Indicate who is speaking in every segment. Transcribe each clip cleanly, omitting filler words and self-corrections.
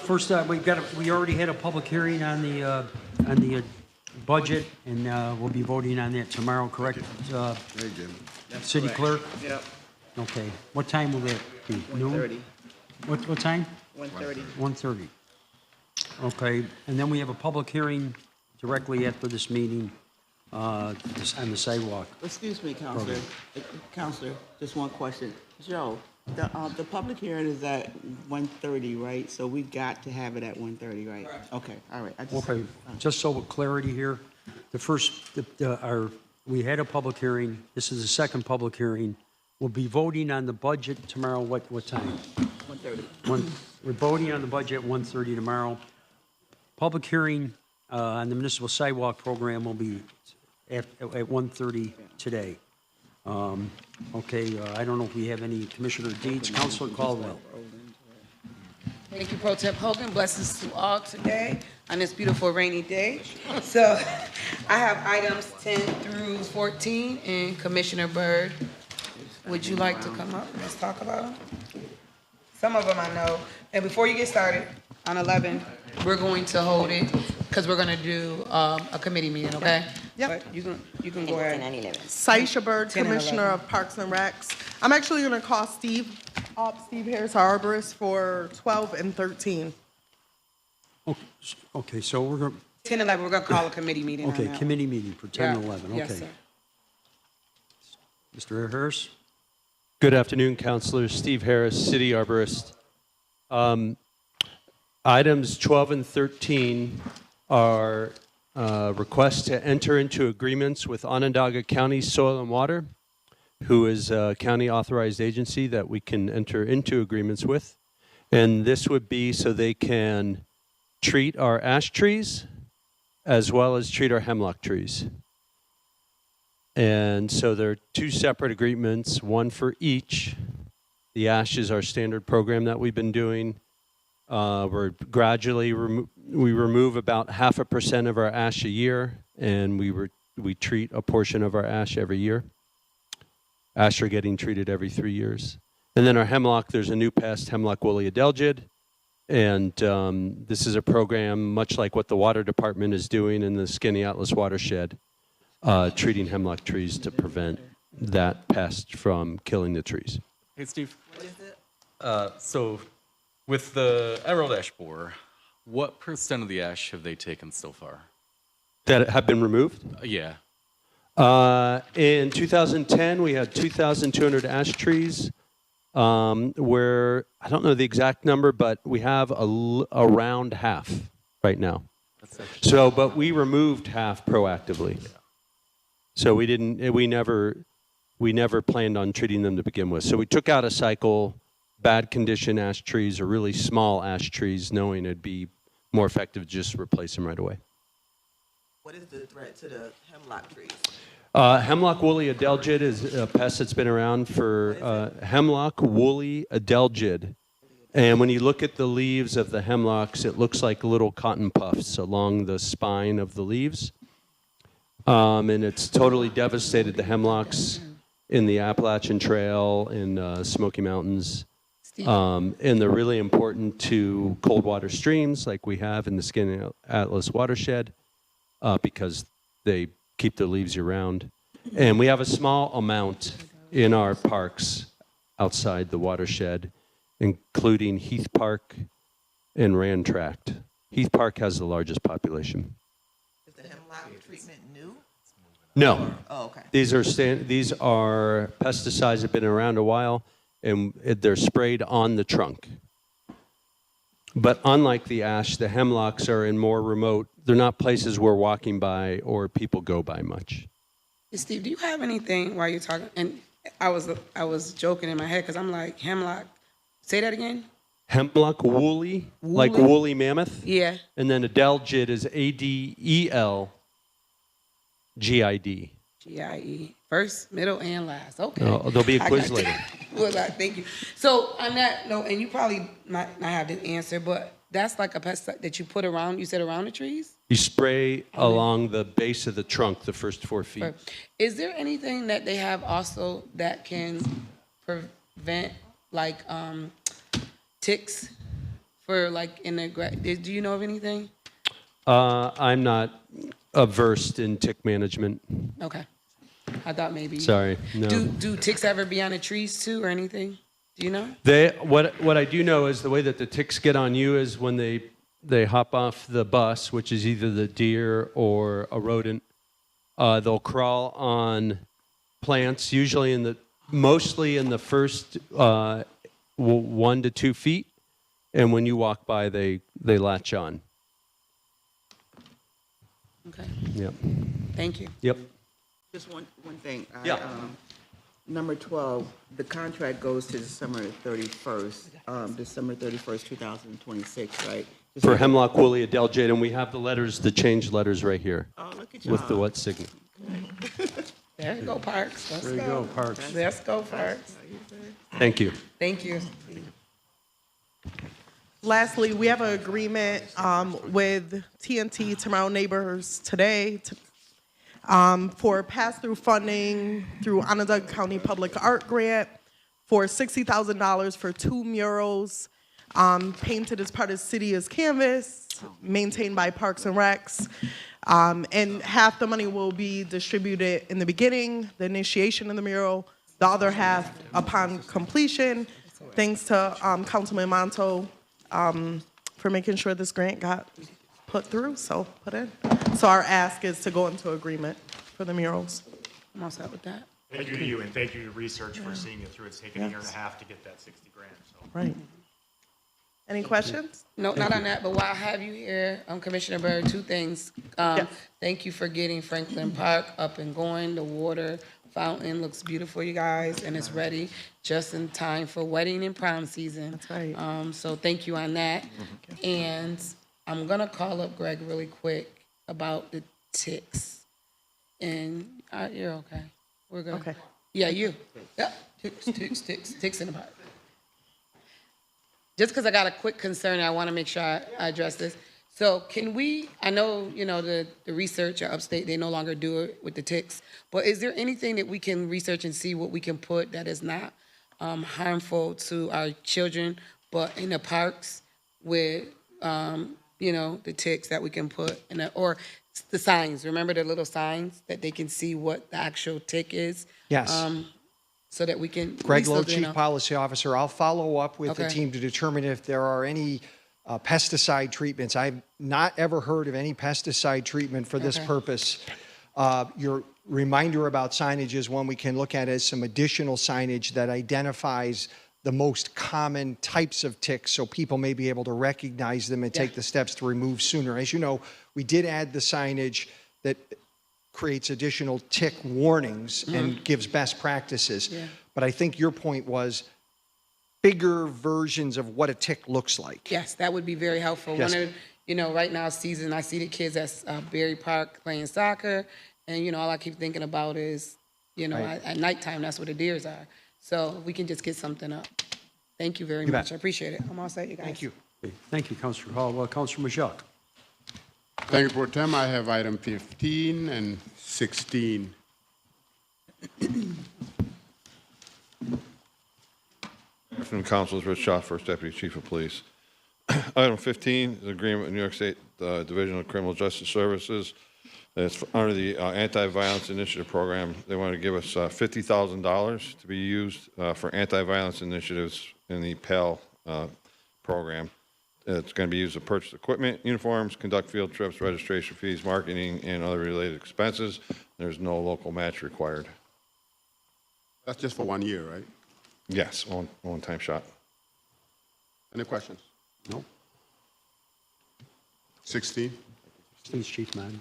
Speaker 1: First, we already had a public hearing on the budget, and we'll be voting on that tomorrow, correct?
Speaker 2: Hey, Jim.
Speaker 1: City Clerk?
Speaker 3: Yep,
Speaker 1: Okay. What time will that be? Noon?
Speaker 3: 1:30.
Speaker 1: What time?
Speaker 3: 1:30.
Speaker 1: 1:30. Okay, and then we have a public hearing directly after this meeting on the sidewalk.
Speaker 3: Excuse me, Counselor. Counselor, just one question. Joe, the public hearing is at 1:30, right? So we got to have it at 1:30, right? Okay, all right.
Speaker 1: Okay, just so with clarity here, we had a public hearing, this is the second public hearing. We'll be voting on the budget tomorrow, what time?
Speaker 3: 1:30.
Speaker 1: We're voting on the budget at 1:30 tomorrow. Public hearing on the municipal sidewalk program will be at 1:30 today. Okay, I don't know if we have any commissioner deeds. Councilor Caldwell.
Speaker 4: Thank you, Pro Tem Hogan. Blessings to all today on this beautiful rainy day. So I have items 10 through 14, and Commissioner Byrd, would you like to come up? Let's talk about them. Some of them I know. And before you get started, on 11, we're going to hold it because we're going to do a committee meeting, okay?
Speaker 5: Yep.
Speaker 4: But you can go ahead.
Speaker 5: Saisha Bird,
Speaker 4: 10 and
Speaker 5: Commissioner
Speaker 4: 11.
Speaker 5: of Parks and Recs. I'm actually going to call Steve Harris, our arborist, for 12 and 13.
Speaker 1: Okay, so we're going,
Speaker 4: 10 and 11, we're going to call a committee meeting on
Speaker 1: okay,
Speaker 4: that.
Speaker 1: committee meeting for 10 and
Speaker 4: Yeah.
Speaker 1: 11,
Speaker 4: Yes,
Speaker 1: okay.
Speaker 4: sir.
Speaker 1: Mr. Harris?
Speaker 6: Good afternoon, Councilors. Steve Harris, City Arborist. Items 12 and 13 are requests to enter into agreements with Onondaga County Soil and Water, who is a county authorized agency that we can enter into agreements with. And this would be so they can treat our ash trees as well as treat our hemlock trees. And so there are two separate agreements, one for each. The ash is our standard program that we've been doing. We're gradually we remove about 0.5% of our ash a year, and we treat a portion of our ash every year. Ash are getting treated every 3 years. And then our hemlock, there's a new pest, hemlock woolly adelgid, and this is a program much like what the water department is doing in the Skinny Atlas watershed, treating hemlock trees to prevent that pest from killing the trees.
Speaker 7: Hey, Steve. What is it? So with the emerald ash borer, what % of the ash have they taken so far?
Speaker 6: That have been removed?
Speaker 7: Yeah.
Speaker 6: In 2010, we had 2,200 ash trees. Where I don't know the exact number, but we have around half right now. So, but we removed half proactively. So we never planned on treating them to begin with. So we took out a cycle, bad condition ash trees or really small ash trees, knowing it'd be more effective to just replace them right away.
Speaker 3: What is the threat to the hemlock trees?
Speaker 6: Hemlock woolly adelgid is a pest that's been around for hemlock woolly adelgid. And when you look at the leaves of the hemlocks, it looks like little cotton puffs along the spine of the leaves. And it's totally devastated the hemlocks in the Appalachian Trail, in Smoky Mountains. And they're really important to cold water streams like we have in the Skinny Atlas watershed because they keep the leaves year-round. And we have a small amount in our parks outside the watershed, including Heath Park and Rand Tract. Heath Park has the largest population.
Speaker 3: Is the hemlock treatment new?
Speaker 6: No.
Speaker 3: Oh, okay.
Speaker 6: These are pesticides that have been around a while, and they're sprayed on the trunk. But unlike the ash, the hemlocks are in more remote, they're not places we're walking by or people go by much.
Speaker 4: Steve, do you have anything while you're talking? And I was joking in my head because I'm like, hemlock. Say that again?
Speaker 6: Hemlock woolly, like woolly mammoth.
Speaker 4: Yeah.
Speaker 6: And then adelgid is ADELGID.
Speaker 4: GIE. First, middle, and last. Okay.
Speaker 6: Oh, there'll be a quiz later.
Speaker 4: Well, thank you. So on that note, and you probably might not have the answer, but that's like a pesticide that you put around, you said around the trees?
Speaker 6: You spray along the base of the trunk, the first 4 feet.
Speaker 4: Is there anything that they have also that can prevent, like, ticks for like in the, do you know of anything?
Speaker 6: I'm not versed in tick management.
Speaker 4: Okay. I thought maybe.
Speaker 6: Sorry, no.
Speaker 4: Do ticks ever be on the trees too or anything? Do you know?
Speaker 6: What I do know is the way that the ticks get on you is when they hop off the bus, which is either the deer or a rodent. They'll crawl on plants, usually mostly in the first 1 to 2 feet, and when you walk by, they latch on.
Speaker 4: Okay.
Speaker 6: Yep.
Speaker 4: Thank you.
Speaker 6: Yep.
Speaker 3: Just one thing.
Speaker 6: Yeah.
Speaker 3: Number 12, the contract goes to December 31st, 2026, right? Just
Speaker 6: For
Speaker 3: like-
Speaker 6: Hemlock Woolly Adelgid, and we have the letters, the changed letters right here
Speaker 3: Oh, look at
Speaker 6: with the
Speaker 3: y'all.
Speaker 6: what signal.
Speaker 4: There you go, Parks. Let's
Speaker 1: There you go, Parks.
Speaker 4: Let's go, Parks.
Speaker 6: Thank you.
Speaker 4: Thank you.
Speaker 5: Lastly, we have an agreement with TNT, Tomorrow Neighbors Today, for pass-through funding through Onondaga County Public Art Grant for $60,000 for 2 murals painted as part of City as Canvas, maintained by Parks and Recs. And half the money will be distributed in the beginning, the initiation of the mural, the other half upon completion. Thanks to Councilman Monto for making sure this grant got put through, put in. So our ask is to go into agreement for the murals.
Speaker 4: I'm all set with that.
Speaker 2: Thank you to you, and thank you to Research for seeing it through. It's taken a year and a half to get that 60 grand, so.
Speaker 5: Right. Any questions?
Speaker 4: No, not on that, but while I have you here, Commissioner Byrd, 2 things.
Speaker 5: Yes.
Speaker 4: Thank you for getting Franklin Park up and going. The water fountain looks beautiful, you guys, and it's ready just in time for wedding and prom season.
Speaker 5: That's right.
Speaker 4: So thank you on that. And I'm gonna call up Greg really quick about the ticks. And you're okay. We're good.
Speaker 5: Okay.
Speaker 4: Yeah, you. Yep. Ticks in the park. Just because I got a quick concern, I want to make sure I address this. So can we, I know, the research at Upstate, they no longer do it with the ticks, but is there anything that we can research and see what we can put that is not harmful to our children, but in the parks with, the ticks that we can put in or the signs, remember the little signs that they can see what the actual tick is?
Speaker 8: Yes.
Speaker 4: So that we can.
Speaker 8: Greg
Speaker 4: we
Speaker 8: Lowe,
Speaker 4: still do
Speaker 8: Chief
Speaker 4: know.
Speaker 8: Policy Officer. I'll follow up with the
Speaker 4: Okay.
Speaker 8: team to determine if there are any pesticide treatments. I've not ever heard of any pesticide treatment for this
Speaker 4: Okay.
Speaker 8: purpose. Your reminder about signage is one we can look at as some additional signage that identifies the most common types of ticks so people may be able to recognize them and take the steps to remove sooner. As you know, we did add the signage that creates additional tick warnings and gives best practices.
Speaker 4: Yeah.
Speaker 8: But I think your point was bigger versions of what a tick looks like.
Speaker 4: Yes, that would be very helpful.
Speaker 8: Yes.
Speaker 4: One of, right now season, I see the kids at Berry Park playing soccer, and all I keep thinking about is,
Speaker 8: Right.
Speaker 4: at nighttime, that's where the deers are. So if we can just get something up. Thank you very
Speaker 8: You
Speaker 4: much.
Speaker 8: bet.
Speaker 4: I appreciate it. I'm all set, you guys.
Speaker 8: Thank you.
Speaker 1: Okay, thank you, Councilor Hall. Councilor Majok.
Speaker 9: Thank you, Pro Tem. I have item 15 and 16.
Speaker 10: Afternoon, Councilors. Rich Shaw, First Deputy Chief of Police. Item 15 is agreement with New York State Division of Criminal Justice Services. It's under the Anti-Violence Initiative Program. They want to give us $50,000 to be used for anti-violence initiatives in the Pell program. It's going to be used to purchase equipment, uniforms, conduct field trips, registration fees, marketing, and other related expenses. There's no local match required.
Speaker 9: That's just for 1 year, right?
Speaker 10: Yes, one-time shot.
Speaker 9: Any questions?
Speaker 1: No.
Speaker 9: 16?
Speaker 1: Please, Chief Madden.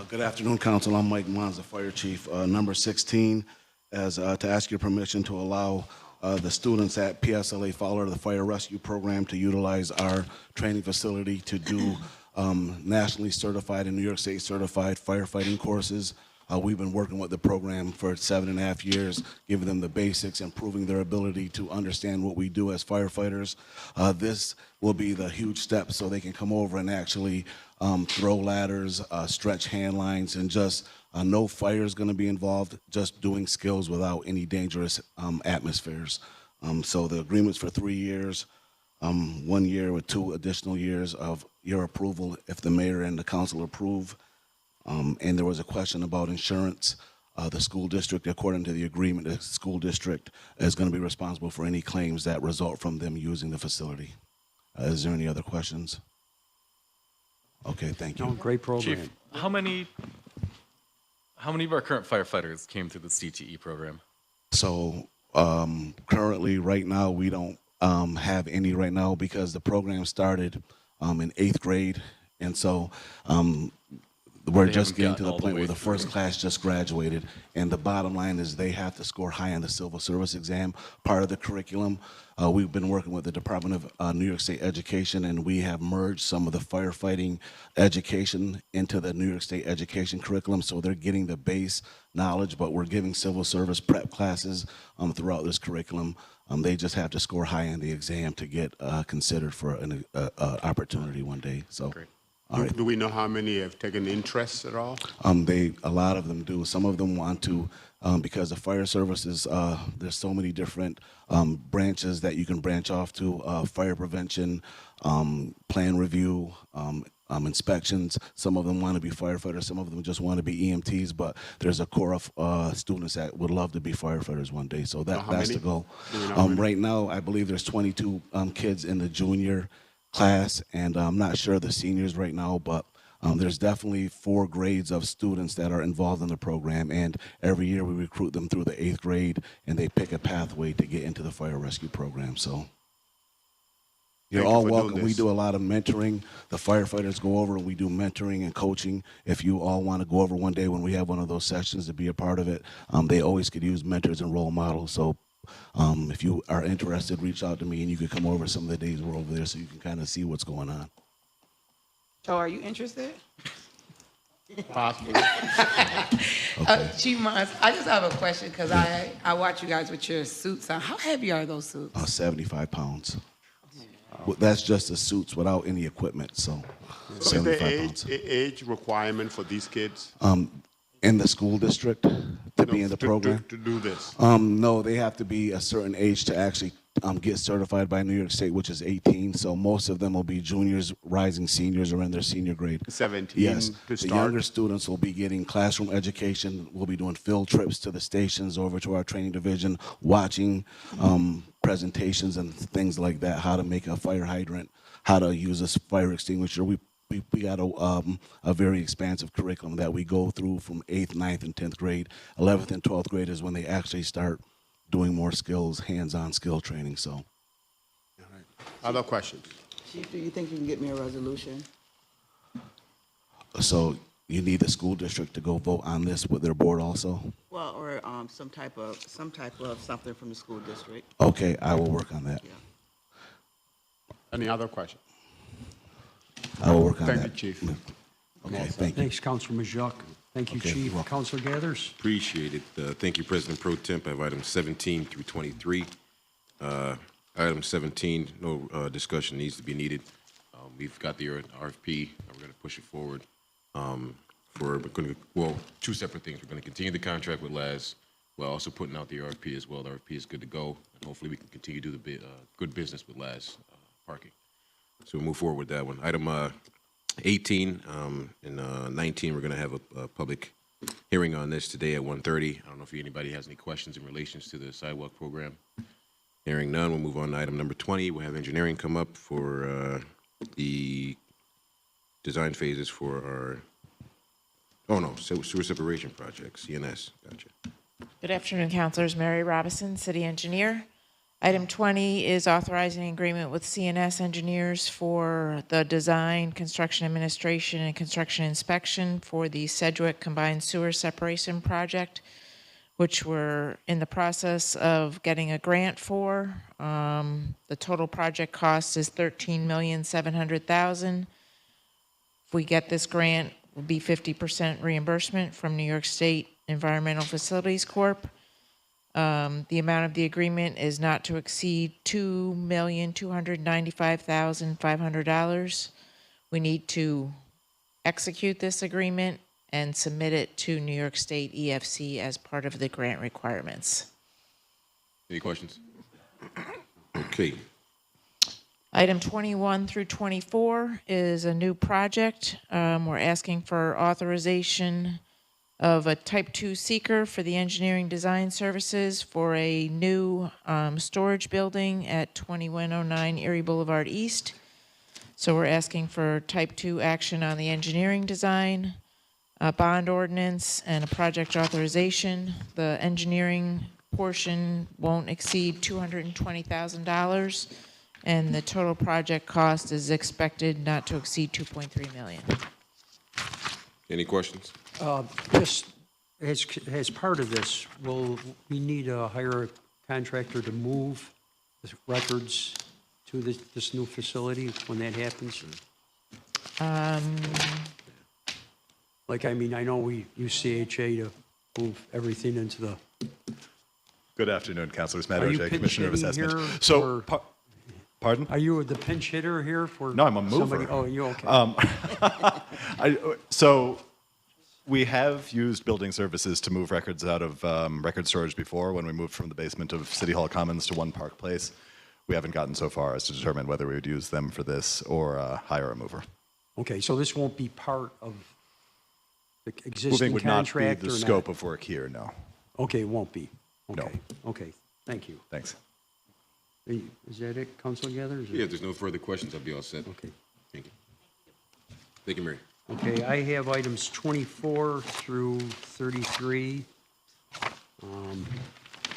Speaker 11: Good afternoon, Council. I'm Mike Mons, the Fire Chief. Number 16 is to ask your permission to allow the students at PSLA Fowler, the Fire Rescue Program, to utilize our training facility to do nationally certified and New York State certified firefighting courses. We've been working with the program for 7.5 years, giving them the basics, improving their ability to understand what we do as firefighters. This will be the huge step so they can come over and actually throw ladders, stretch hand lines, and just no fire is going to be involved, just doing skills without any dangerous atmospheres. So the agreement's for 3 years, 1 year with 2 additional years of your approval if the mayor and the council approve. And there was a question about insurance. The school district, according to the agreement, the school district is going to be responsible for any claims that result from them using the facility. Is there any other questions? Okay, thank you.
Speaker 1: No, great program.
Speaker 7: Chief, how many of our current firefighters came through the CTE program?
Speaker 11: So currently, right now, we don't have any right now because the program started in 8th grade. And so we're
Speaker 7: They
Speaker 11: just
Speaker 7: haven't
Speaker 11: getting to
Speaker 7: gotten
Speaker 11: the
Speaker 7: all the
Speaker 11: point
Speaker 7: way
Speaker 11: where the
Speaker 7: through.
Speaker 11: first class just graduated. And the bottom line is they have to score high on the civil service exam, part of the curriculum. We've been working with the Department of New York State Education, and we have merged some of the firefighting education into the New York State education curriculum. So they're getting the base knowledge, but we're giving civil service prep classes throughout this curriculum. They just have to score high on the exam to get considered for an opportunity one day. So.
Speaker 7: Great.
Speaker 11: All right.
Speaker 9: Do we know how many have taken interest at all?
Speaker 11: A lot of them do. Some of them want to, because the fire services, there's so many different branches that you can branch off to, fire prevention, plan review, inspections. Some of them want to be firefighters. Some of them just want to be EMTs, but there's a core of students that would love to be firefighters one day. So
Speaker 9: How
Speaker 11: that's
Speaker 9: many?
Speaker 11: the goal.
Speaker 9: Do we know how many?
Speaker 11: Right now, I believe there's 22 kids in the junior class, and I'm not sure the seniors right now, but there's definitely 4 grades of students that are involved in the program, and every year we recruit them through the 8th grade, and they pick a pathway to get into the fire rescue program. So you're
Speaker 9: Thank you
Speaker 11: all
Speaker 9: for doing
Speaker 11: welcome. We
Speaker 9: this.
Speaker 11: do a lot of mentoring. The firefighters go over and we do mentoring and coaching. If you all want to go over one day when we have one of those sessions to be a part of it, they always could use mentors and role models. So if you are interested, reach out to me and you could come over some of the days we're over there so you can kind of see what's going on.
Speaker 4: Joe, are you interested?
Speaker 9: Possibly.
Speaker 4: Chief Mons, I just have a question because I watch you guys with your suits on. How heavy are those suits?
Speaker 11: 75 pounds. Well, that's just the suits without any equipment, so
Speaker 9: So is there
Speaker 11: 75 pounds.
Speaker 9: age requirement for these kids?
Speaker 11: In the school district to be in the program?
Speaker 9: To do this?
Speaker 11: No, they have to be a certain age to actually get certified by New York State, which is 18. So most of them will be juniors, rising seniors, or in their senior grade.
Speaker 9: 17
Speaker 11: Yes,
Speaker 9: to
Speaker 11: the
Speaker 9: start?
Speaker 11: younger students will be getting classroom education. We'll be doing field trips to the stations over to our training division, watching presentations and things like that, how to make a fire hydrant, how to use a fire extinguisher. We got a very expansive curriculum that we go through from 8th, 9th, and 10th grade. 11th and 12th grade is when they actually start doing more skills, hands-on skill training. So,
Speaker 9: Other questions?
Speaker 3: Chief, do you think you can get me a resolution?
Speaker 11: so you need the school district to go vote on this with their board also?
Speaker 3: Well, or some type of something from the school district.
Speaker 11: Okay, I will work on that.
Speaker 3: Yeah.
Speaker 9: Any other questions?
Speaker 11: I will work on
Speaker 9: Thank
Speaker 11: that.
Speaker 9: you, Chief.
Speaker 11: Okay, thank you.
Speaker 1: Thanks, Councilman Jacques. Thank you,
Speaker 11: Okay,
Speaker 1: Chief.
Speaker 11: you're welcome.
Speaker 1: Councilor Gathers?
Speaker 12: Appreciate it. Thank you, President Pro Temp. I have items 17 through 23. Item 17, no discussion needs to be needed. We've got the RFP. We're going to push it forward. Well, 2 separate things. We're going to continue the contract with LAS while also putting out the RFP as well. The RFP is good to go, and hopefully we can continue to do the good business with LAS parking. So we'll move forward with that one. Item 18 and 19, we're going to have a public hearing on this today at 1:30. I don't know if anybody has any questions in relation to the sidewalk program. Hearing none, we'll move on to item number 20. We'll have engineering come up for the design phases for our, sewer separation project, CNS. Gotcha.
Speaker 13: Good afternoon, councilors. Mary Robison, city engineer. Item 20 is authorizing an agreement with CNS engineers for the design, construction administration, and construction inspection for the Sedgwick Combined Sewer Separation Project, which we're in the process of getting a grant for. The total project cost is $13,700,000. If we get this grant, will be 50% reimbursement from New York State Environmental Facilities Corp. The amount of the agreement is not to exceed $2,295,500. We need to execute this agreement and submit it to New York State EFC as part of the grant requirements.
Speaker 12: Any questions? Okay.
Speaker 13: Item 21 through 24 is a new project. We're asking for authorization of a Type 2 seeker for the engineering design services for a new storage building at 2109 Erie Boulevard East. So we're asking for Type 2 action on the engineering design, a bond ordinance, and a project authorization. The engineering portion won't exceed $220,000, and the total project cost is expected not to exceed $2.3 million.
Speaker 12: Any questions?
Speaker 1: Just as part of this, will we need to hire a contractor to move the records to this new facility when that happens? Like, I mean, I know we use CHA to move everything into the.
Speaker 14: Good afternoon, Councilors. Matt
Speaker 1: Are you
Speaker 14: OJ,
Speaker 1: pinch
Speaker 14: Commissioner of
Speaker 1: hitting
Speaker 14: Assessment.
Speaker 1: here
Speaker 14: So,
Speaker 1: for-
Speaker 14: pardon?
Speaker 1: Are you the pinch hitter here for?
Speaker 14: No, I'm a
Speaker 1: somebody?
Speaker 14: mover.
Speaker 1: Oh, you okay?
Speaker 14: So, we have used building services to move records out of record storage before when we moved from the basement of City Hall Commons to One Park Place. We haven't gotten so far as to determine whether we would use them for this or hire a mover.
Speaker 1: Okay, so this won't be part of the
Speaker 14: Moving
Speaker 1: existing
Speaker 14: would not be
Speaker 1: contract
Speaker 14: the
Speaker 1: or
Speaker 14: scope
Speaker 1: not?
Speaker 14: of work here, no.
Speaker 1: Okay, it won't be.
Speaker 14: No.
Speaker 1: Okay. Okay, thank you.
Speaker 14: Thanks.
Speaker 1: Is that it, Council Gather?
Speaker 12: Yeah, if there's no further questions, I'll be all set.
Speaker 1: Okay.
Speaker 12: Thank you. Thank you, Mary.
Speaker 1: Okay, I have items 24 through 33.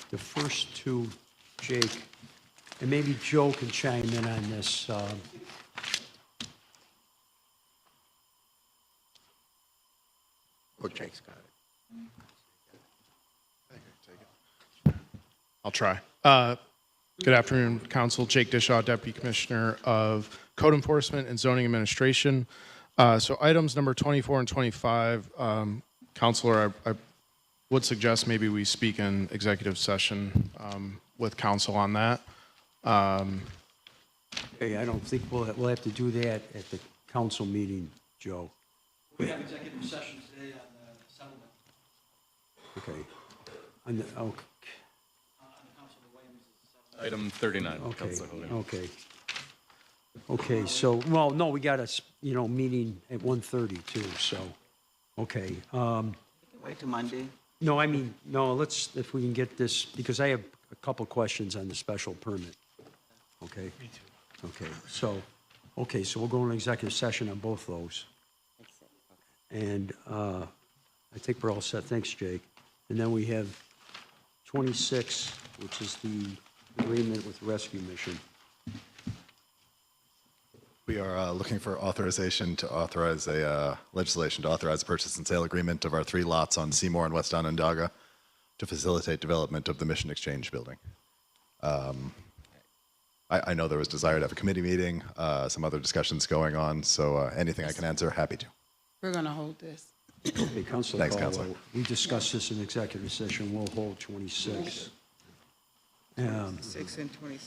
Speaker 1: The first two, Jake, and maybe Joe can chime in on this.
Speaker 3: Oh, Jake's got it.
Speaker 15: I'll try. Good afternoon, Council. Jake Dishaw, Deputy Commissioner of Code Enforcement and Zoning Administration. So items number 24 and 25, Counselor, I would suggest maybe we speak in executive session with council on that.
Speaker 1: Okay, I don't think we'll have to do that at the council meeting, Joe.
Speaker 16: We have executive session today on the settlement.
Speaker 1: Okay. On the, okay.
Speaker 7: Item 39,
Speaker 1: Okay,
Speaker 7: Councilor Hogan.
Speaker 1: okay. Okay, so, well, no, we got a, meeting at 1:30 too, so, okay.
Speaker 3: Wait till Monday.
Speaker 1: No, I mean, no, if we can get this, because I have a couple questions on the special permit. Okay? Me too. Okay, so we'll go into executive session on both those. And I think we're all set. Thanks, Jake. And then we have 26, which is the agreement with Rescue Mission.
Speaker 14: We are looking for authorization to authorize legislation to authorize a purchase and sale agreement of our 3 lots on Seymour and West Onondaga to facilitate development of the Mission Exchange building. I know there was desire to have a committee meeting, some other discussions going on, so anything I can answer, happy to.
Speaker 4: We're going to hold this.
Speaker 1: Hey, Councilor
Speaker 14: Thanks,
Speaker 1: Caldwell,
Speaker 14: Counselor.
Speaker 1: we discussed this in executive session. We'll hold 26.
Speaker 3: 6 and 20,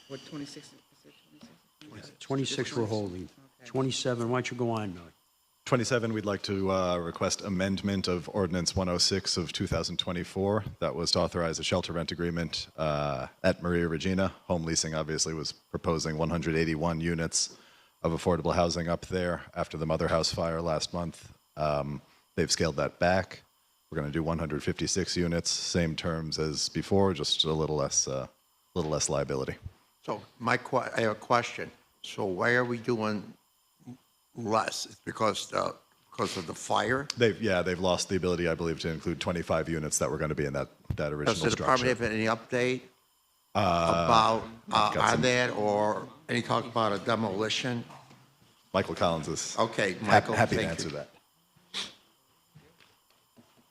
Speaker 3: what, 26?
Speaker 1: 26 we're holding. 27, why don't you go on?
Speaker 14: 27, we'd like to request amendment of Ordinance 106 of 2024. That was to authorize a shelter rent agreement at Maria Regina. Home Leasing obviously was proposing 181 units of affordable housing up there after the Mother House fire last month. They've scaled that back. We're going to do 156 units, same terms as before, just a little less liability.
Speaker 17: So I have a question. So why are we doing less? It's because of the fire?
Speaker 14: They've lost the ability, I believe, to include 25 units that were going to be in that original
Speaker 17: Does the department
Speaker 14: structure.
Speaker 17: have any update about
Speaker 14: got
Speaker 17: on
Speaker 14: some-
Speaker 17: that or any talk about a demolition?
Speaker 14: Michael Collins is
Speaker 17: Okay, Michael,
Speaker 14: happy to
Speaker 17: thank
Speaker 14: answer
Speaker 17: you.
Speaker 14: that.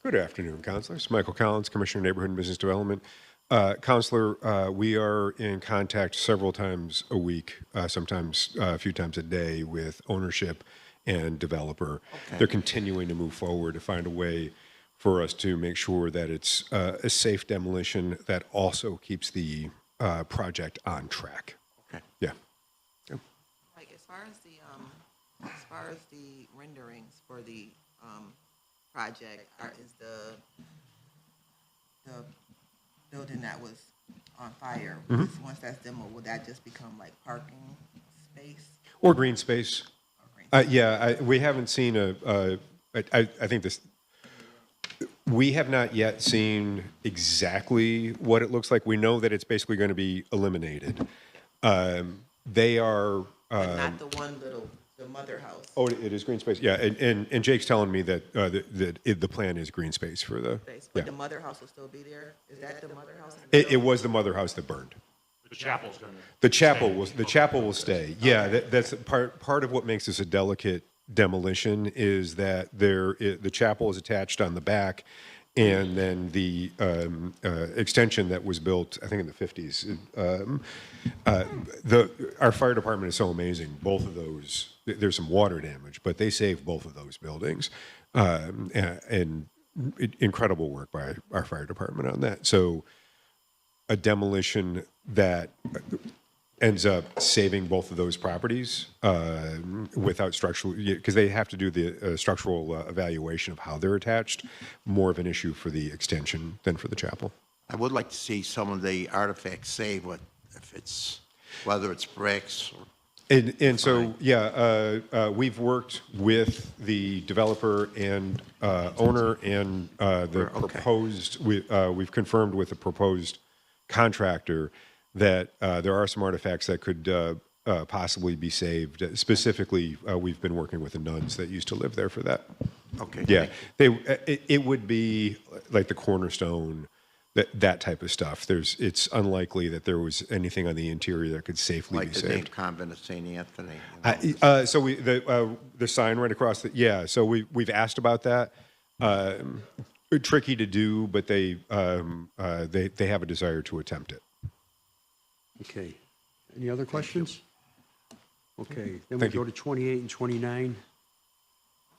Speaker 18: Good afternoon, Councilors. Michael Collins, Commissioner of Neighborhood and Business Development. Counselor, we are in contact several times a week, sometimes a few times a day with ownership and developer.
Speaker 17: Okay.
Speaker 18: They're continuing to move forward to find a way for us to make sure that it's a safe demolition that also keeps the project on track.
Speaker 17: Okay.
Speaker 18: Yeah. Yeah.
Speaker 19: Like as far as the renderings for the project, is the building that was on fire, once that's demoed, will that just become like parking space?
Speaker 18: Or green space. We haven't seen I think this, we have not yet seen exactly what it looks like. We know that it's basically going to be eliminated. They are.
Speaker 19: But not the one the mother house.
Speaker 18: Oh, it is green space. Yeah, and Jake's telling me that the plan is green space for the.
Speaker 19: But the mother house will still be there? Is that the mother house?
Speaker 18: It was the mother house that burned.
Speaker 2: The chapel's going to.
Speaker 18: The chapel will stay. Yeah, that's part of what makes this a delicate demolition is that the chapel is attached on the back, and then the extension that was built, I think in the 50s. Our fire department is so amazing. Both of those, there's some water damage, but they saved both of those buildings, and incredible work by our fire department on that. So a demolition that ends up saving both of those properties without structural, because they have to do the structural evaluation of how they're attached, more of an issue for the extension than for the chapel.
Speaker 17: I would like to see some of the artifacts saved, but whether it's bricks or.
Speaker 18: And so, we've worked with the developer and owner and the proposed, we've confirmed with the proposed contractor that there are some artifacts that could possibly be saved. Specifically, we've been working with the nuns that used to live there for that.
Speaker 17: Okay.
Speaker 18: Yeah, it would be like the cornerstone, that type of stuff. It's unlikely that there was anything on the interior that could safely
Speaker 17: Like
Speaker 18: be
Speaker 17: the
Speaker 18: saved.
Speaker 17: name Convent of St. Anthony.
Speaker 18: So the sign right across so we've asked about that. Tricky to do, but they have a desire to attempt it.
Speaker 1: Okay. Any other questions? Okay, then we
Speaker 18: Thank
Speaker 1: go
Speaker 18: you.
Speaker 1: to 28 and 29.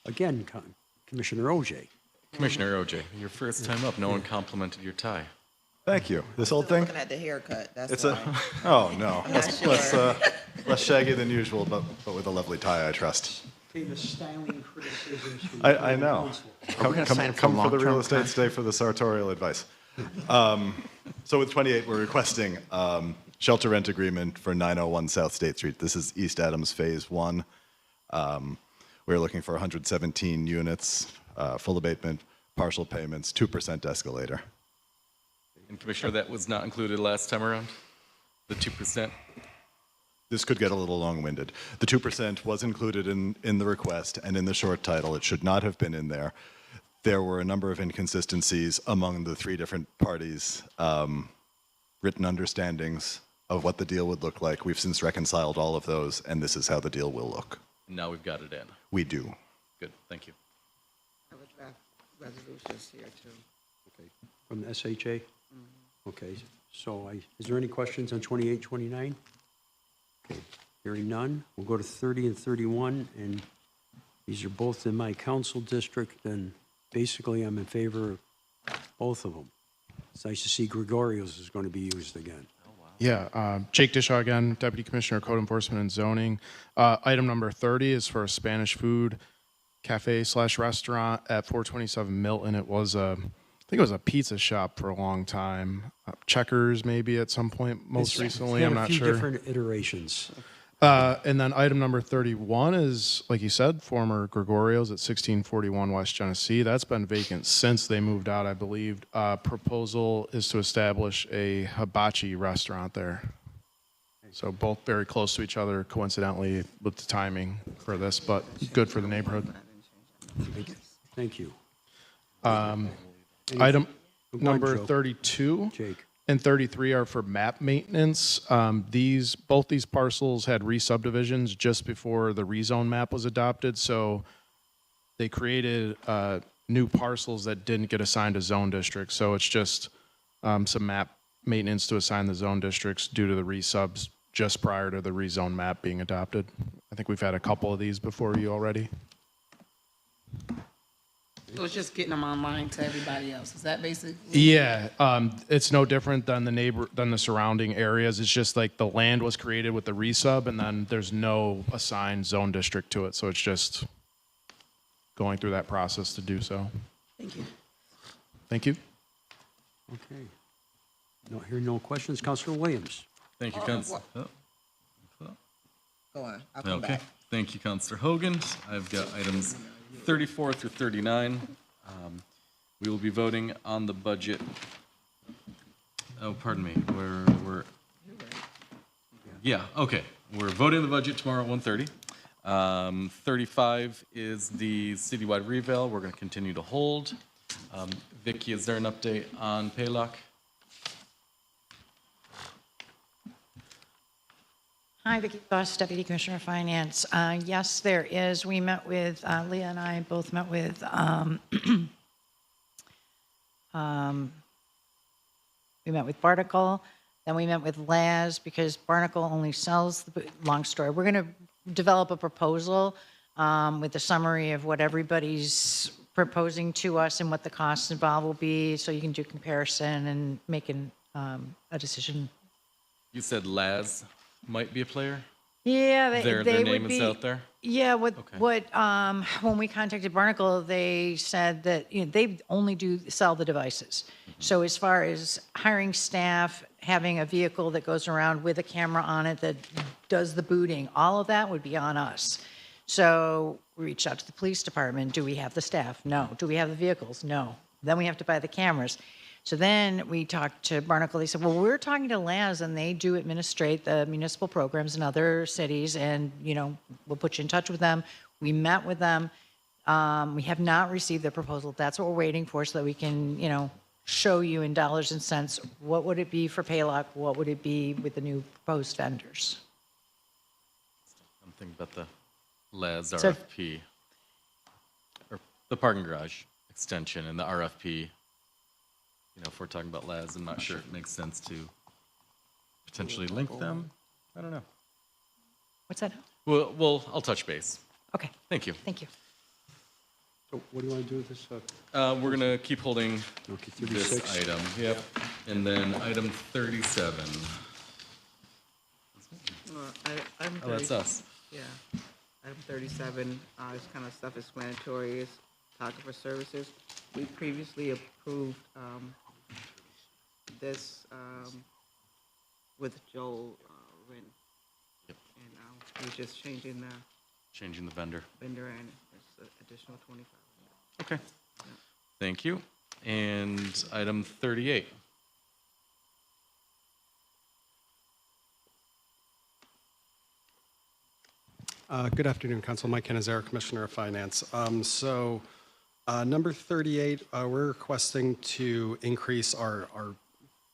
Speaker 1: Again, Commissioner OJ.
Speaker 7: Commissioner OJ, your first time up, no one complimented your tie.
Speaker 14: Thank you. This old thing?
Speaker 19: Looking at the haircut, that's
Speaker 14: It's
Speaker 19: why.
Speaker 14: Oh, no.
Speaker 19: I'm not sure.
Speaker 14: Less shaggy than usual, but with a lovely tie, I trust.
Speaker 1: Famous styling criticisms from
Speaker 14: I know.
Speaker 1: council.
Speaker 17: Are we gonna sign
Speaker 14: Come for the real
Speaker 17: long-term
Speaker 14: estate,
Speaker 17: contract?
Speaker 14: stay for the sartorial advice. So with 28, we're requesting shelter rent agreement for 901 South State Street. This is East Adams Phase 1. We're looking for 117 units, full abatement, partial payments, 2% escalator.
Speaker 7: And Commissioner, that was not included last time around? The 2%?
Speaker 14: This could get a little long-winded. The 2% was included in the request and in the short title. It should not have been in there. There were a number of inconsistencies among the three different parties' written understandings of what the deal would look like. We've since reconciled all of those, and this is how the deal will look.
Speaker 7: Now we've got it in.
Speaker 14: We do.
Speaker 7: Good, thank you.
Speaker 19: I have a draft resolutions here too.
Speaker 1: Okay, from the SHA? Okay, so is there any questions on 28, 29? Okay, hearing none, we'll go to 30 and 31, and these are both in my council district, and basically I'm in favor of both of them. It's nice to see Gregorio's is going to be used again.
Speaker 15: Yeah, Jake Dishaw again, Deputy Commissioner, Code Enforcement and Zoning. Item number 30 is for a Spanish food cafe/restaurant at 427 Milton. It was I think it was a pizza shop for a long time. Checkers maybe at some point, most recently, I'm not
Speaker 1: It's
Speaker 15: sure.
Speaker 1: had a few different iterations.
Speaker 15: And then item number 31 is, like you said, former Gregorio's at 1641 West Genesee. That's been vacant since they moved out, I believe. Proposal is to establish a hibachi restaurant there. So both very close to each other, coincidentally, with the timing for this, but good for the neighborhood.
Speaker 1: Thank you.
Speaker 15: Item
Speaker 1: Go ahead,
Speaker 15: number
Speaker 1: Joe.
Speaker 15: 32
Speaker 1: Jake.
Speaker 15: and 33 are for map maintenance. Both these parcels had re-subdivisions just before the rezone map was adopted, so they created new parcels that didn't get assigned to zone districts. So it's just some map maintenance to assign the zone districts due to the resubs just prior to the rezone map being adopted. I think we've had a couple of these before you already.
Speaker 4: So it's just getting them online to everybody else. Is that basically?
Speaker 15: Yeah, it's no different than the surrounding areas. It's just like the land was created with the resub, and then there's no assigned zone district to it. So it's just going through that process to do so.
Speaker 4: Thank you.
Speaker 15: Thank you.
Speaker 1: Okay. No, hearing no questions, Councilor Williams.
Speaker 7: Thank you, Councilor.
Speaker 19: Go on, I'll come
Speaker 7: Okay,
Speaker 19: back.
Speaker 7: thank you, Councilor Hogan. I've got items 34 through 39. We will be voting on the budget. Oh, pardon me, yeah, okay. We're voting the budget tomorrow at 1:30. 35 is the citywide revale. We're going to continue to hold. Vicky, is there an update on Paylock?
Speaker 20: Hi, Vicki Boss, Deputy Commissioner of Finance. Yes, there is. We met with, Leah and I both met with we met with Barnacle, then we met with Laz, because Barnacle only sells, long story. We're going to develop a proposal with a summary of what everybody's proposing to us and what the costs involved will be, so you can do comparison and make a decision.
Speaker 7: You said Laz might be a player?
Speaker 20: Yeah,
Speaker 7: Their
Speaker 20: they
Speaker 7: name
Speaker 20: would
Speaker 7: is
Speaker 20: be
Speaker 7: out there?
Speaker 20: Yeah, when we contacted Barnacle, they said that, they only sell the devices. So as far as hiring staff, having a vehicle that goes around with a camera on it that does the booting, all of that would be on us. So we reached out to the police department. Do we have the staff? No. Do we have the vehicles? No. Then we have to buy the cameras. So then we talked to Barnacle. They said, well, we're talking to Laz, and they do administrate the municipal programs in other cities, and, we'll put you in touch with them. We met with them. We have not received their proposal. That's what we're waiting for, so that we can, show you in dollars and cents, what would it be for Paylock? What would it be with the new proposed vendors?
Speaker 7: Something about the Laz
Speaker 20: So-
Speaker 7: RFP, or the parking garage extension and the RFP. If we're talking about Laz, I'm not sure it makes sense to potentially link them. I don't know.
Speaker 20: What's that?
Speaker 7: Well, I'll touch base.
Speaker 20: Okay.
Speaker 7: Thank you.
Speaker 20: Thank you.
Speaker 1: So what do you want to do with this?
Speaker 7: We're going to keep holding
Speaker 1: Okay,
Speaker 7: this
Speaker 1: 36.
Speaker 7: item. Yep. And then item 37.
Speaker 3: Item
Speaker 7: Oh, that's
Speaker 3: 30
Speaker 7: us.
Speaker 3: Yeah. Item 37 is kind of self-explanatory. It's photographer services. We previously approved this with Joel Wren.
Speaker 7: Yep.
Speaker 3: And we're just changing the
Speaker 7: vendor.
Speaker 3: vendor, and it's an additional 25.
Speaker 7: Okay. Thank you. And item 38.
Speaker 21: Good afternoon, Council. Mike Canizaro, Commissioner of Finance. Number 38, we're requesting to increase our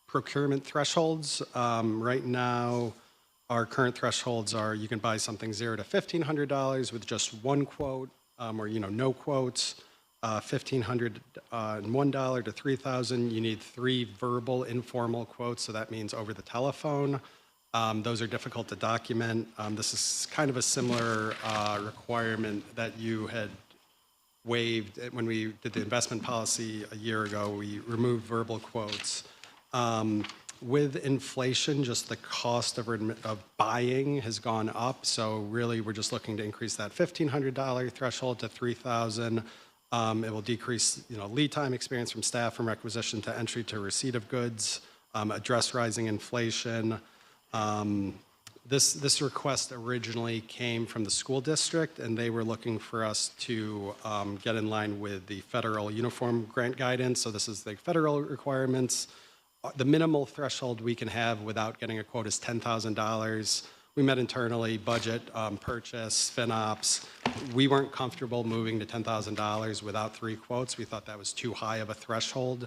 Speaker 21: procurement thresholds. Right now, our current thresholds are you can buy something $0 to $1,500 with just one quote, or no quotes. $1,501 to $3,000. You need 3 verbal informal quotes, so that means over the telephone. Those are difficult to document. This is kind of a similar requirement that you had waived when we did the investment policy a year ago. We removed verbal quotes. With inflation, just the cost of buying has gone up. So really, we're just looking to increase that $1,500 threshold to $3,000. It will decrease, lead time, experience from staff, from requisition to entry to receipt of goods, address rising inflation. This request originally came from the school district, and they were looking for us to get in line with the federal uniform grant guidance. So this is the federal requirements. The minimal threshold we can have without getting a quote is $10,000. We met internally, budget, purchase, FinOps. We weren't comfortable moving to $10,000 without 3 quotes. We thought that was too high of a threshold.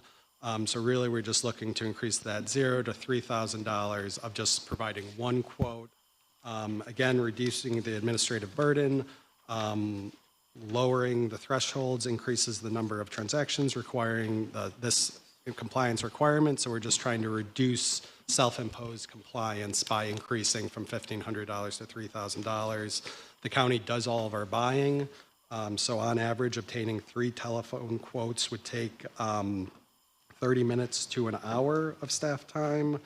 Speaker 21: So really, we're just looking to increase that $0 to $3,000 of just providing 1 quote. Again, reducing the administrative burden, lowering the thresholds, increases the number of transactions requiring this compliance requirement. So we're just trying to reduce self-imposed compliance by increasing from $1,500 to $3,000. The county does all of our buying. So on average, obtaining 3 telephone quotes would take 30 minutes to an hour of staff time.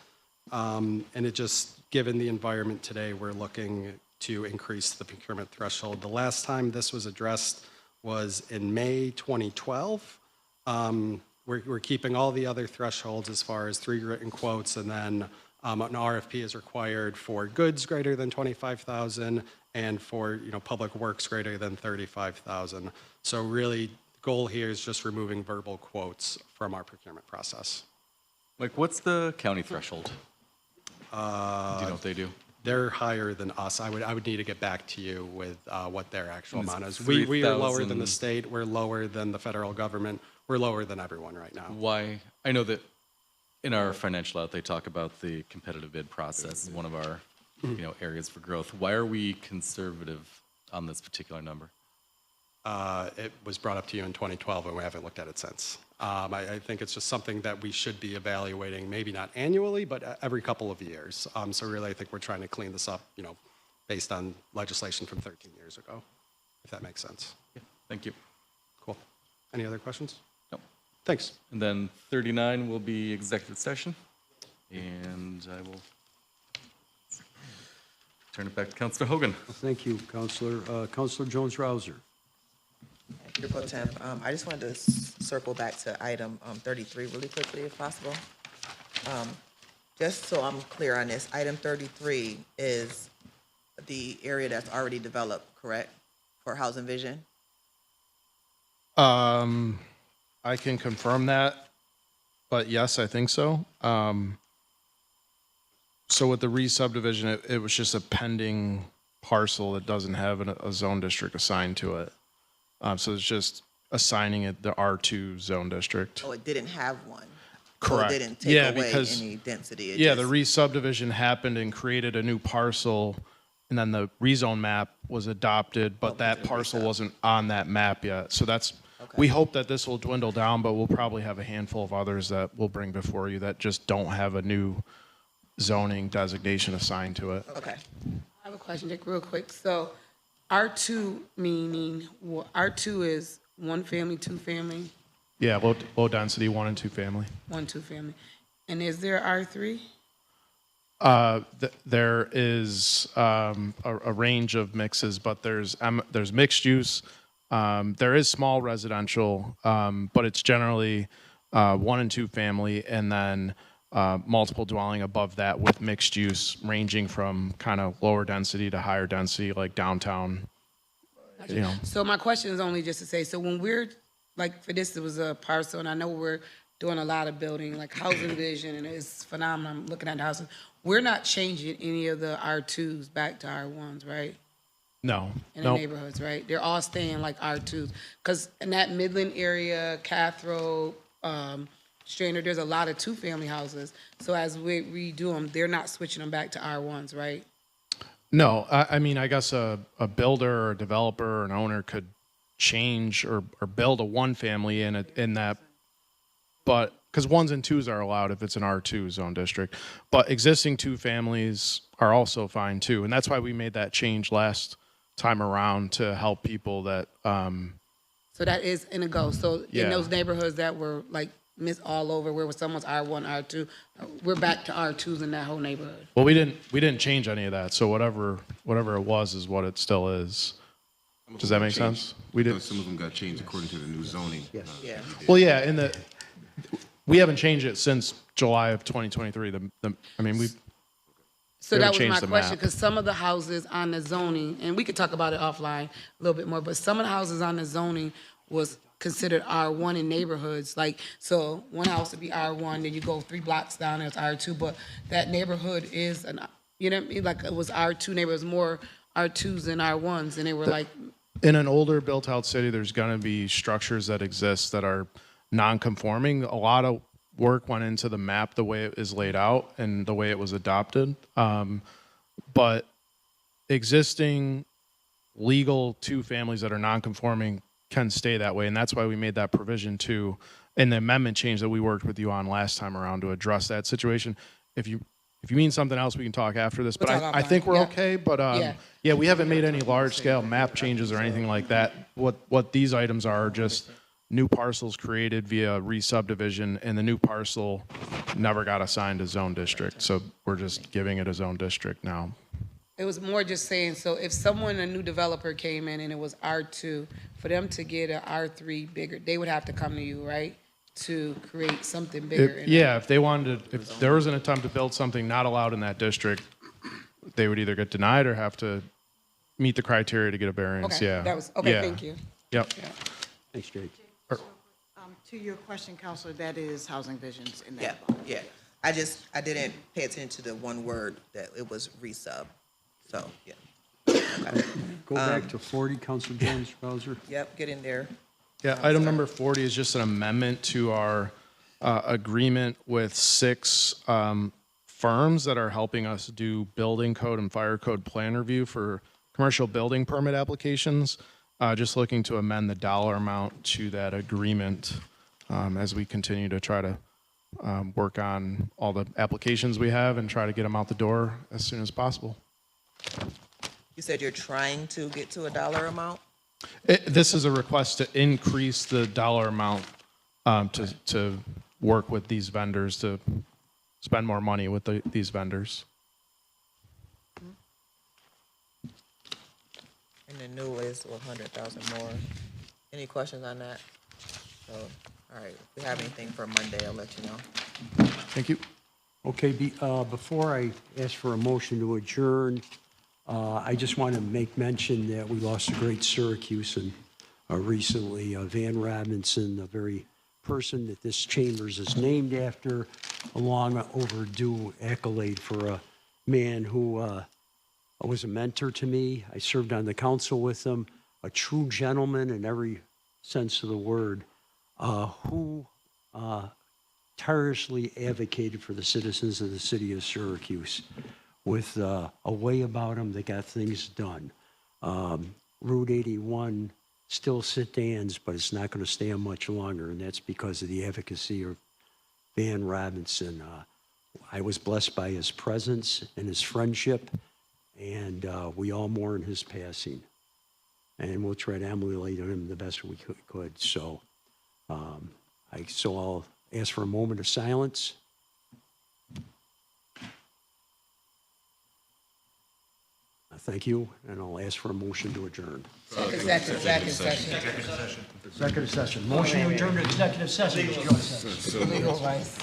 Speaker 21: And it just, given the environment today, we're looking to increase the procurement threshold. The last time this was addressed was in May 2012. We're keeping all the other thresholds as far as 3 written quotes, and then an RFP is required for goods greater than 25,000 and for public works greater than 35,000. So really, the goal here is just removing verbal quotes from our procurement process.
Speaker 7: Like, what's the county threshold? Do you know what they do?
Speaker 21: They're higher than us. I would need to get back to you with what their actual
Speaker 7: And it's
Speaker 21: amount is. We are lower than
Speaker 7: 3,000.
Speaker 21: the state. We're lower than the federal government. We're lower than everyone right now.
Speaker 7: Why? I know that in our financial out, they talk about the competitive bid process as one of our areas for growth. Why are we conservative on this particular number?
Speaker 21: It was brought up to you in 2012, and we haven't looked at it since. I think it's just something that we should be evaluating, maybe not annually, but every couple of years. So really, I think we're trying to clean this up, based on legislation from 13 years ago, if that makes sense.
Speaker 7: Yeah, thank you.
Speaker 21: Cool. Any other questions?
Speaker 7: No.
Speaker 21: Thanks.
Speaker 7: And then 39 will be executive session, and I will turn it back to Councilor Hogan.
Speaker 1: Thank you, Councilor. Councilor Jones-Rouser.
Speaker 19: Your Pro Tem, I just wanted to circle back to item 33 really quickly, if possible. Just so I'm clear on this, item 33 is the area that's already developed, correct, for Housing Vision?
Speaker 15: I can confirm that, but yes, I think so. So with the re-subdivision, it was just a pending parcel that doesn't have a zone district assigned to it. So it's just assigning it the R2 zone district.
Speaker 19: Oh, it didn't have one?
Speaker 15: Correct.
Speaker 19: So it didn't take away
Speaker 15: because,
Speaker 19: any density?
Speaker 15: The re-subdivision happened and created a new parcel, and then the rezone map was adopted, but that parcel wasn't on that map yet. So that's, we hope that this will dwindle down, but we'll probably have a handful of others that we'll bring before you that just don't have a new zoning designation assigned to it.
Speaker 19: Okay.
Speaker 4: I have a question, Dick, real quick. So R2 meaning, R2 is 1 family, 2 family?
Speaker 15: Yeah, low density, 1 and 2 family.
Speaker 4: 1, 2 family. And is there R3?
Speaker 15: There is a range of mixes, but there's mixed use. There is small residential, but it's generally 1 and 2 family, and then multiple dwelling above that with mixed use, ranging from kind of lower density to higher density, like downtown.
Speaker 4: So my question is only just to say, so when we're, like for this, it was a parcel, and I know we're doing a lot of building, like Housing Vision, and it's phenomenal. I'm looking at the houses. We're not changing any of the R2s back to R1s, right?
Speaker 15: No.
Speaker 4: In the neighborhoods, right? They're all staying like R2s. Because in that Midland area, Cathro, Strainer, there's a lot of 2-family houses. So as we redo them, they're not switching them back to R1s, right?
Speaker 15: No, I mean, I guess a builder or a developer or an owner could change or build a 1 family in that, but because 1s and 2s are allowed if it's an R2 zone district, but existing 2 families are also fine too, and that's why we made that change last time around to help people that.
Speaker 4: So that is in a go. So
Speaker 15: Yeah.
Speaker 4: in those neighborhoods that were like missed all over, where someone's R1, R2, we're back to R2s in that whole neighborhood.
Speaker 15: Well, we didn't change any of that, so whatever it was is what it still is. Does that make sense? We did.
Speaker 12: Some of them got changed according to the new zoning.
Speaker 19: Yeah.
Speaker 15: Well, yeah, we haven't changed it since July of 2023.
Speaker 4: So
Speaker 15: we
Speaker 4: that
Speaker 15: haven't
Speaker 4: was
Speaker 15: changed
Speaker 4: my
Speaker 15: the
Speaker 4: question,
Speaker 15: map.
Speaker 4: because some of the houses on the zoning, and we could talk about it offline a little bit more, but some of the houses on the zoning was considered R1 in neighborhoods. Like, so one house would be R1, then you go 3 blocks down, it's R2, but that neighborhood is, you know what I mean? Like, it was R2 neighborhoods, more R2s than R1s, and they were like,
Speaker 15: In an older built-out city, there's going to be structures that exist that are non-conforming. A lot of work went into the map, the way it is laid out and the way it was adopted. But existing legal 2 families that are non-conforming can stay that way, and that's why we made that provision too, in the amendment change that we worked with you on last time around to address that situation. If you If you mean something else, we can talk after this, but
Speaker 4: We'll talk
Speaker 15: I
Speaker 4: offline.
Speaker 15: think we're
Speaker 4: Yeah.
Speaker 15: okay, but,
Speaker 4: Yeah.
Speaker 15: yeah, we haven't made any large-scale map changes or anything like that. What these items are just new parcels created via re-subdivision, and the new parcel never got assigned a zone district, so we're just giving it a zone district now.
Speaker 4: It was more just saying, so if a new developer came in and it was R2, for them to get a R3 bigger, they would have to come to you, right? To create something bigger.
Speaker 15: Yeah, if they wanted to, if there was an attempt to build something not allowed in that district, they would either get denied or have to meet the criteria to get a variance,
Speaker 4: Okay,
Speaker 15: yeah.
Speaker 4: that was- okay,
Speaker 15: Yeah.
Speaker 4: thank you.
Speaker 15: Yep.
Speaker 1: Thanks, Jake.
Speaker 3: To your question, Counselor, that is Housing Visions in
Speaker 19: Yeah,
Speaker 3: that.
Speaker 19: yeah. I didn't pay attention to the one word that it was resub. So, yeah.
Speaker 1: Go back to 40, Councilor Jones, Bowser.
Speaker 19: Yep, get in there.
Speaker 15: Yeah, item number 40 is just an amendment to our agreement with 6 firms that are helping us do building code and fire code plan review for commercial building permit applications. Just looking to amend the dollar amount to that agreement as we continue to try to work on all the applications we have and try to get them out the door as soon as possible.
Speaker 19: You said you're trying to get to a dollar amount?
Speaker 15: This is a request to increase the dollar amount to work with these vendors, to spend more money with these vendors.
Speaker 19: And the new is 100,000 more. Any questions on that? So, all right, if we have anything for Monday, I'll let you know.
Speaker 15: Thank you.
Speaker 1: Okay, before I ask for a motion to adjourn, I just want to make mention that we lost a great Syracuse and recently Van Robinson, a very person that this chambers is named after, a long overdue accolade for a man who was a mentor to me. I served on the council with him, a true gentleman in every sense of the word, who tirelessly advocated for the citizens of the city of Syracuse with a way about him that got things done. Route 81 still stands, but it's not going to stand much longer, and that's because of the advocacy of Van Robinson. I was blessed by his presence and his friendship, and we all mourn his passing. And we'll try to emulate him the best we could. So, I'll ask for a moment of silence. Thank you, and I'll ask for a motion to adjourn.
Speaker 4: Executive session.
Speaker 1: Executive session. Motion to adjourn to executive session.
Speaker 19: Legal advice.